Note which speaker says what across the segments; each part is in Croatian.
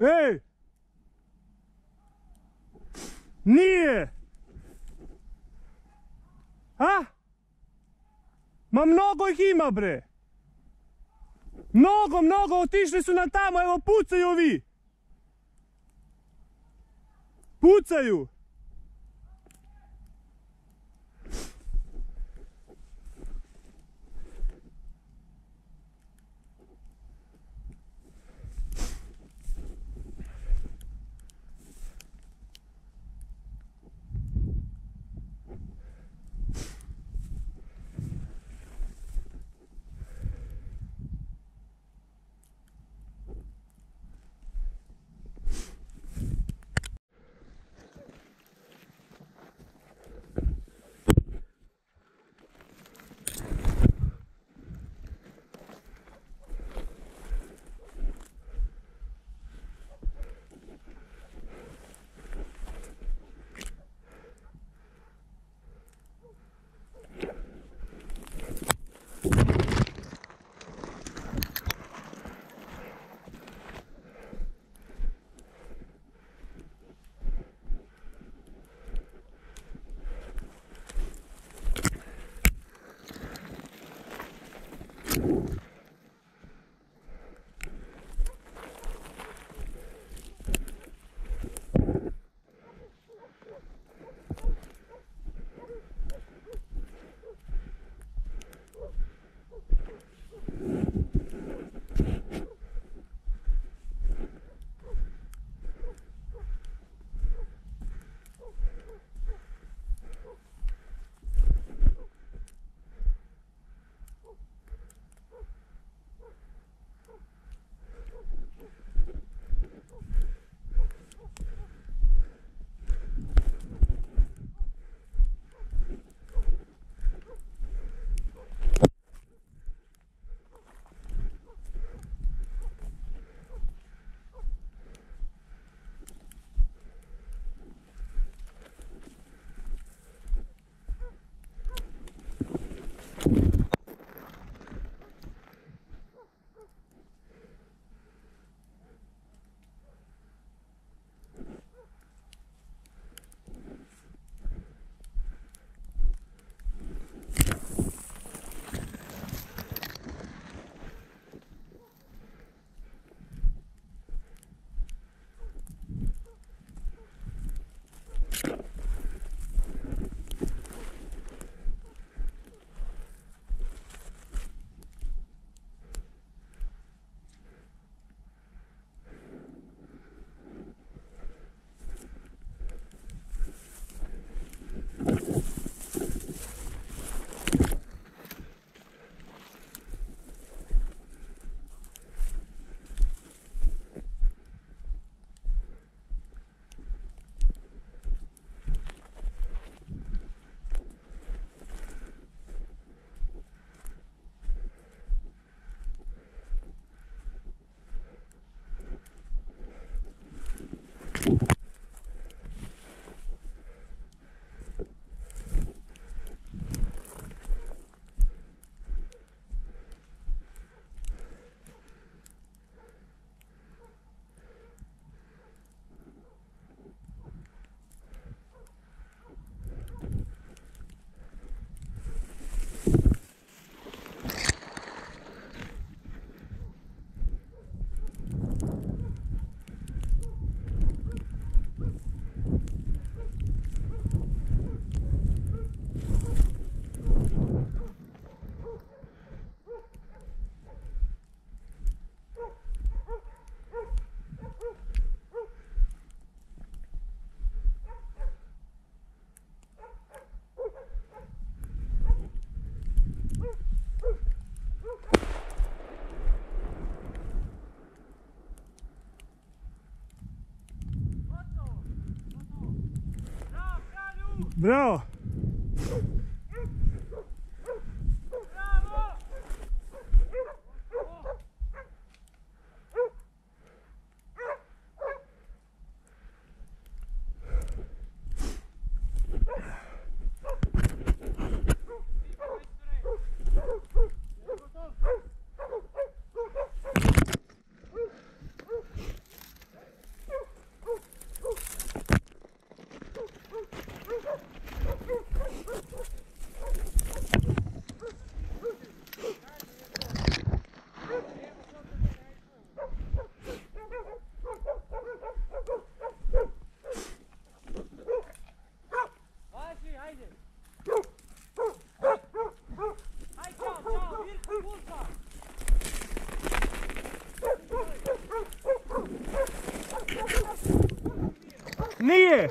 Speaker 1: Ej! Nije! A? Ma mnogo ih ima, bre! Mnogo, otišli su nam tamo, evo pucaju ovi! Pucaju!
Speaker 2: Bravo!
Speaker 1: Nije!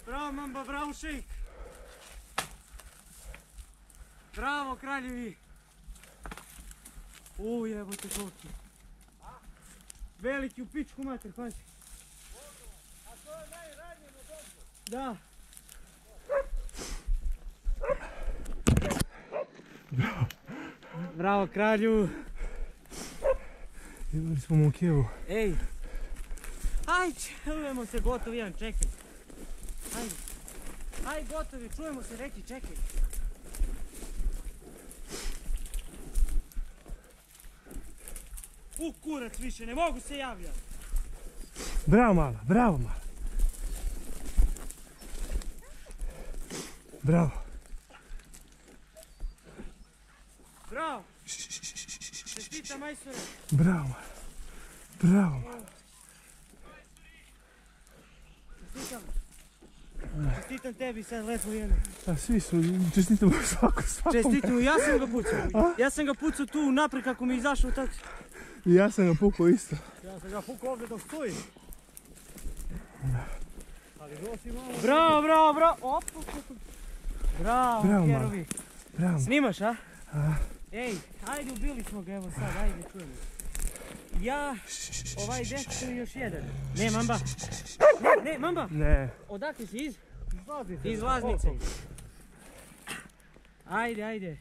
Speaker 2: Bravo Mamba, bravo Šejk! Bravo kraljevi! Jebote koliki! Veliki u pičku mater, pazi! A to je najranjeno dobro? Da!
Speaker 1: Bravo!
Speaker 2: Bravo kralju!
Speaker 1: Imali smo Monkevu.
Speaker 2: Ej! Ajde, čujemo se, gotov jedan, čekaj! Ajde! Ajde, gotovi, čujemo se, reki, čekaj! Kurac više, ne mogu se javljati!
Speaker 1: Bravo mala, bravo mala! Bravo!
Speaker 2: Bravo! Čestitam majstore!
Speaker 1: Bravo mala! Bravo mala!
Speaker 2: Čestitam! Čestitam tebi sad lepo jedno.
Speaker 1: A svi su, čestitamo svakom.
Speaker 2: Čestitam, ja sam ga pucao. Ja sam ga pucao tu naprijed kako mi je izašao tako.
Speaker 1: I ja sam ga pukao isto.
Speaker 2: Ja sam ga pukao ovdje dok stoji. Ali dosi malo. Bravo, bravo, bravo. Op. Bravo, Kerovi.
Speaker 1: Bravo.
Speaker 2: Snimaš, a? Ej, ajde, ubili smo ga, evo sad, ajde, čujemo. Ja, ovaj dečko i još jedan. Ne, Mamba. Ne, Mamba.
Speaker 1: Ne.
Speaker 2: Odakle si iz? Iz Laznice. Ajde, ajde.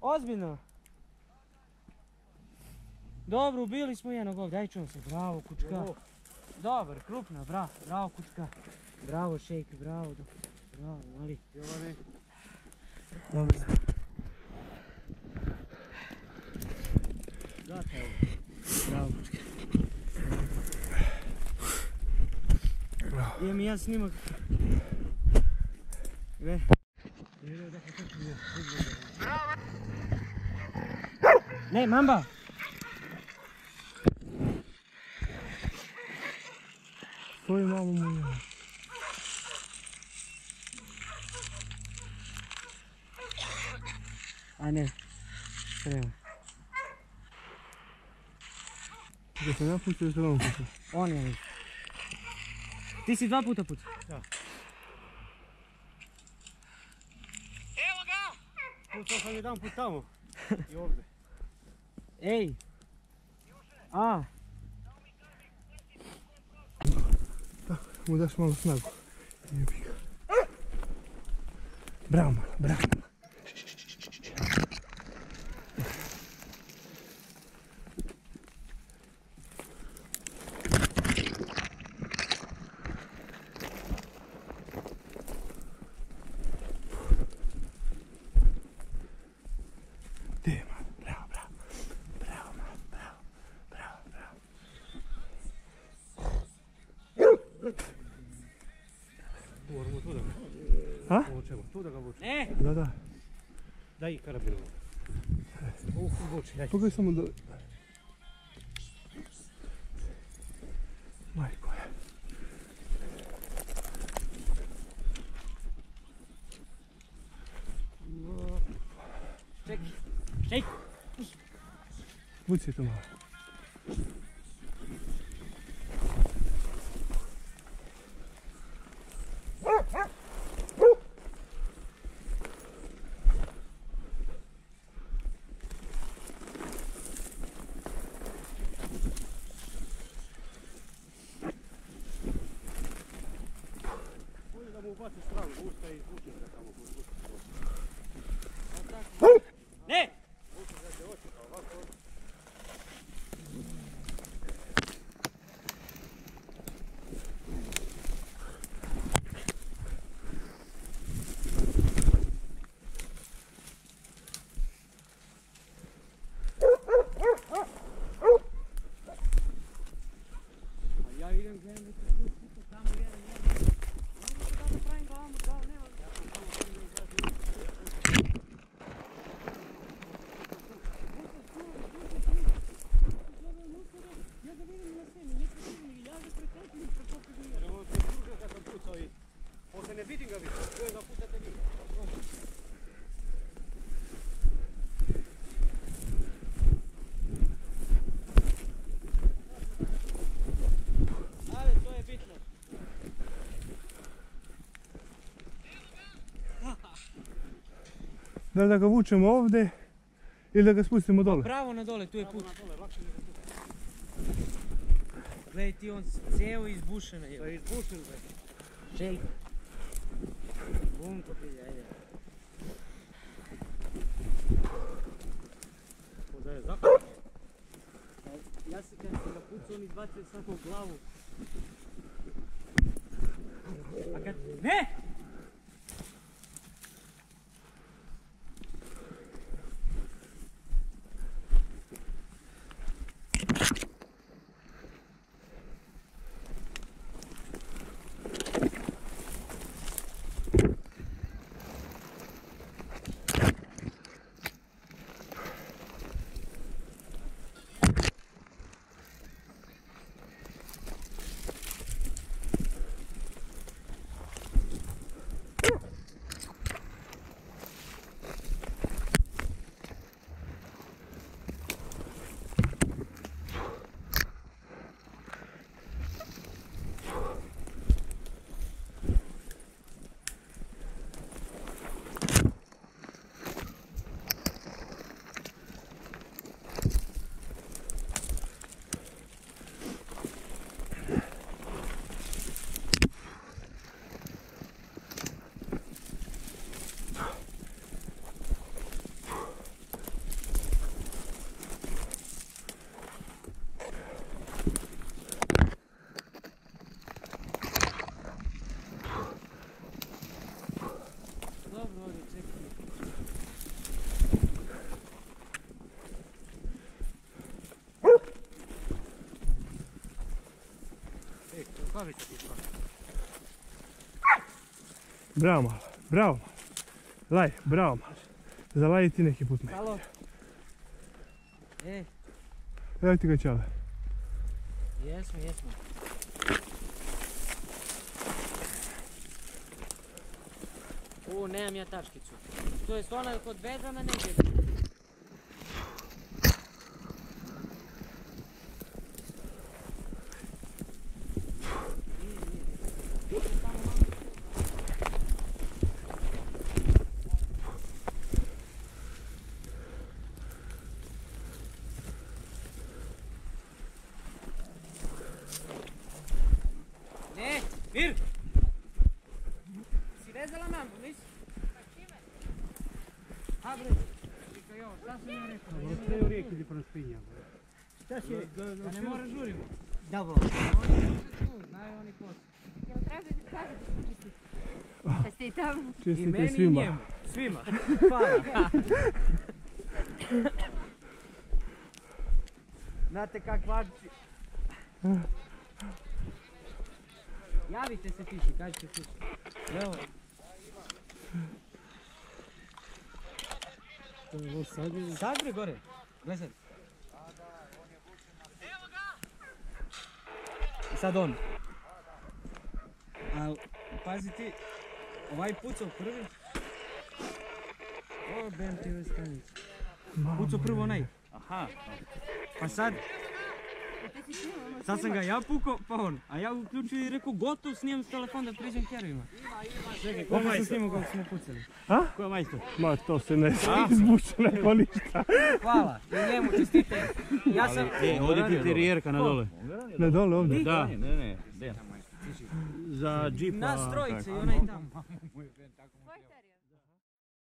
Speaker 2: Ozbiljno. Dobro, ubili smo jednog ovdje, aj čujem se. Bravo, kučka. Dobar, krupna, bravo kučka. Bravo Šejk, bravo. Bravo, mali. Jovane.
Speaker 1: Dobro.
Speaker 2: Bravo kučka. Imam i ja snimak. Gledaj. Ne, Mamba!
Speaker 1: Svoju mamu mu je.
Speaker 2: A ne, treba.
Speaker 1: Da sam ja pucao ili on pucao?
Speaker 2: On je. Ti si 2 puta pucao?
Speaker 1: Da.
Speaker 2: Evo ga!
Speaker 1: Pucao sam jedan put tamo. I ovdje.
Speaker 2: Ej! A!
Speaker 1: Tako, mu daš malo snagu. Jebi ga. Bravo malo, bravo.
Speaker 3: Moramo tu da ga vučemo. Tu da ga vučemo.
Speaker 2: Ne!
Speaker 1: Da.
Speaker 3: Daj karabinu. Vuči, daj.
Speaker 1: Pogledaj samo da... Majko je.
Speaker 2: Šejk!
Speaker 1: Vuci to malo.
Speaker 3: Da mu ubaci stranu usta i vuče ga tamo.
Speaker 2: Ne!
Speaker 3: Poslije ne vidim ga više, koje ga putate vi.
Speaker 2: Ale, to je bitno.
Speaker 1: Da li da ga vučemo ovdje ili da ga spustimo dole?
Speaker 2: Pravo na dole, tu je put.
Speaker 3: Na dole, lakše nego tu.
Speaker 2: Gledaj ti, on cijelo izbušen je.
Speaker 3: To je izbušen, bre.
Speaker 2: Čej. Bum, to prije, ajde.
Speaker 3: Da je zapravo.
Speaker 2: Ja se kad sam ga pucao, on izbacio samo glavu. A kad... Ne! Dobro, ovdje, čekaj.
Speaker 3: Kaži ti pa.
Speaker 1: Bravo malo, bravo malo. Laj, bravo malo. Zalaji ti neki put me.
Speaker 2: Halo. Ej,
Speaker 1: Evo ti ga čale.
Speaker 2: jesmo. Nemam ja tačkicu. To je ona kod vezana negdje. Ne, Mir! Si vezala mamu, nisi? A bre, čekaj ovo, šta sam ja rekao?
Speaker 3: Sve u rijeki ti prospinja.
Speaker 2: Šta si? Da ne mora žurimo.
Speaker 4: Dobro.
Speaker 2: Znaju oni posao.
Speaker 4: Jel tražite kako da smo čistiti? Jeste i tamo?
Speaker 2: I
Speaker 1: Čestite
Speaker 2: meni i
Speaker 1: svima.
Speaker 2: njemu. Svima. Hvala. Znate kakva akcija? Javite se tiši, kažite tiši. Evo. Sad bre gore. Gle sad. I sad on. A pazi ti, ovaj pucao prvi. O, bem ti ove stanice. Pucao prvo onaj. Aha. Pa sad, sad sam ga ja pukao, pa on. A ja uključio i rekao gotov, snijem s telefon da priđem kerovima.
Speaker 3: Čekaj, ko
Speaker 2: Kako sam
Speaker 3: majstor?
Speaker 2: snimao kako smo pucali.
Speaker 3: Ko je majstor?
Speaker 1: Ma to se ne izbuče neko ništa.
Speaker 2: Hvala, i njemu čestite. Ja sam...
Speaker 3: Ovdje ti terijerka na dole.
Speaker 1: Ne dole ovdje.
Speaker 3: Da. Ne. Za džipa.
Speaker 2: Nas trojice i onaj tamo.